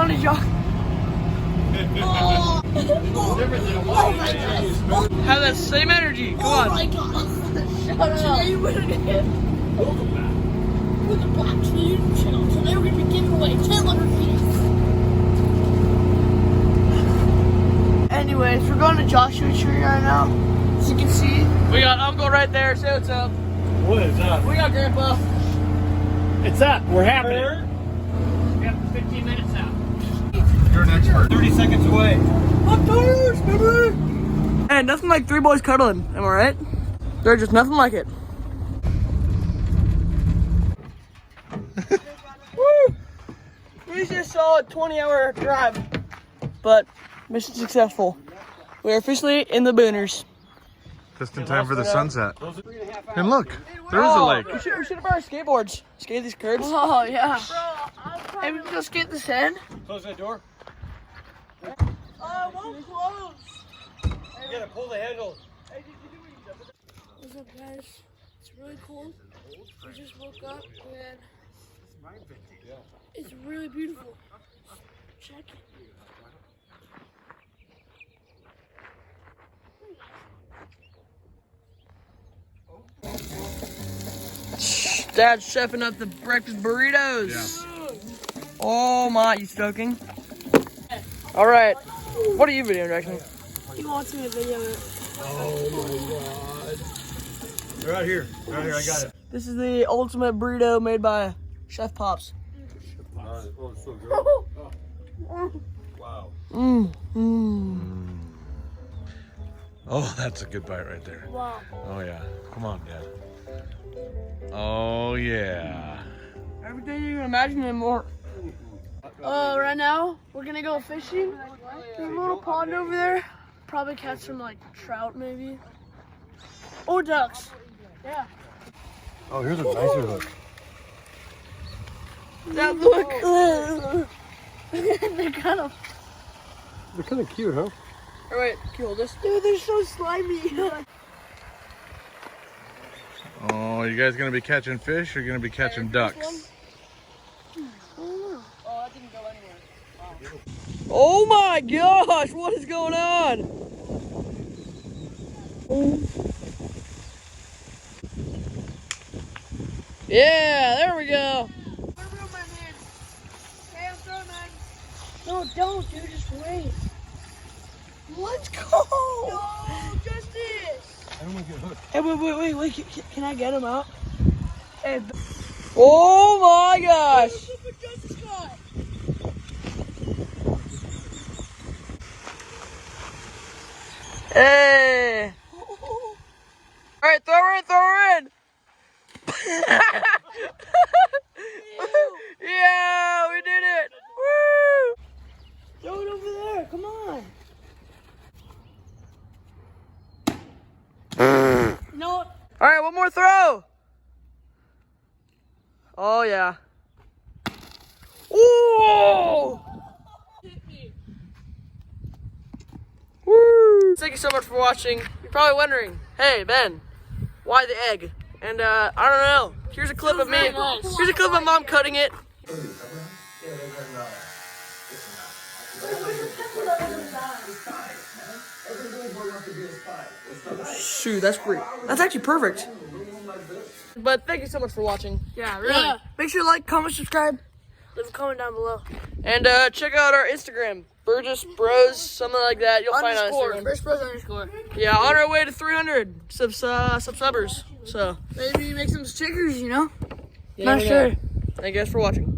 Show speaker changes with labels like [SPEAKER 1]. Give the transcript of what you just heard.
[SPEAKER 1] going to jog. Oh my God. Have that same energy. Come on.
[SPEAKER 2] Oh my God. Shut up. Today we're gonna get welcome back with the Black YouTube channel. Today we're gonna be giving away 10 feet.
[SPEAKER 1] Anyways, we're going to Joshua Tree right now. As you can see, we got Uncle right there. Say what's up.
[SPEAKER 3] What is up?
[SPEAKER 1] We got Grandpa.
[SPEAKER 3] It's up. We're happening.
[SPEAKER 1] We got 15 minutes out.
[SPEAKER 3] You're an expert. 30 seconds away.
[SPEAKER 1] I'm tired, baby. And nothing like three boys cuddling. Am I right? There's just nothing like it. Woo! We just saw a 20-hour drive, but mission successful. We are officially in the booners.
[SPEAKER 4] Just in time for the sunset. And look, there is a lake.
[SPEAKER 1] We should have brought our skateboards. Skate these curbs.
[SPEAKER 2] Oh yeah. Hey, we can go skate the sand.
[SPEAKER 3] Close that door.
[SPEAKER 1] Oh, it won't close.
[SPEAKER 3] You gotta pull the handle.
[SPEAKER 2] What's up, guys? It's really cold. We just woke up and it's really beautiful. Check it.
[SPEAKER 1] Dad's chefing up the breakfast burritos. Yeah. Oh my, you stoking? All right. What are you videoing, Jackson?
[SPEAKER 2] He wants me to video it.
[SPEAKER 3] Oh my God. They're out here. They're out here. I got it.
[SPEAKER 1] This is the ultimate burrito made by Chef Pops.
[SPEAKER 3] Oh, it's so good. Wow.
[SPEAKER 4] Oh, that's a good bite right there.
[SPEAKER 2] Wow.
[SPEAKER 4] Oh yeah. Come on, Dad. Oh yeah.
[SPEAKER 1] Everything you can imagine and more.
[SPEAKER 2] Right now we're gonna go fishing. There's a little pond over there. Probably catch some like trout maybe. Or ducks. Yeah.
[SPEAKER 3] Oh, here's a nicer hook.
[SPEAKER 1] That look.
[SPEAKER 2] They're kind of.
[SPEAKER 3] They're kind of cute, huh?
[SPEAKER 1] All right, can you hold this?
[SPEAKER 2] Dude, they're so slimy.
[SPEAKER 4] Oh, you guys gonna be catching fish or gonna be catching ducks?
[SPEAKER 1] Oh, that didn't go anywhere. Wow. Oh my gosh, what is going on? Yeah, there we go.
[SPEAKER 2] No, don't, dude. Just wait.
[SPEAKER 1] Let's go.
[SPEAKER 2] No, just this.
[SPEAKER 3] I don't want to get hooked.
[SPEAKER 1] Hey, wait. Can I get him out? Hey. Oh my gosh.
[SPEAKER 2] Look what Justice caught.
[SPEAKER 1] Hey. All right, throw her in. Yeah, we did it. Woo.
[SPEAKER 2] Throw it over there. Come on. No.
[SPEAKER 1] All right, one more throw. Oh yeah. Ooh. Woo. Thank you so much for watching. You're probably wondering, hey Ben, why the egg? And I don't know. Here's a clip of me. Here's a clip of Mom cutting it. Shoot, that's great. That's actually perfect. But thank you so much for watching. Yeah, really.
[SPEAKER 2] Yeah.
[SPEAKER 1] Make sure to like, comment, subscribe,
[SPEAKER 2] Leave a comment down below.
[SPEAKER 1] and check out our Instagram, Burgess Bros, something like that. You'll find on Instagram.
[SPEAKER 2] First Bros underscore.
[SPEAKER 1] Yeah, on our way to 300 subscribers. So,
[SPEAKER 2] Maybe make some stickers, you know?
[SPEAKER 1] you
[SPEAKER 2] Not
[SPEAKER 1] never
[SPEAKER 2] sure.
[SPEAKER 1] know. Thank you guys for watching.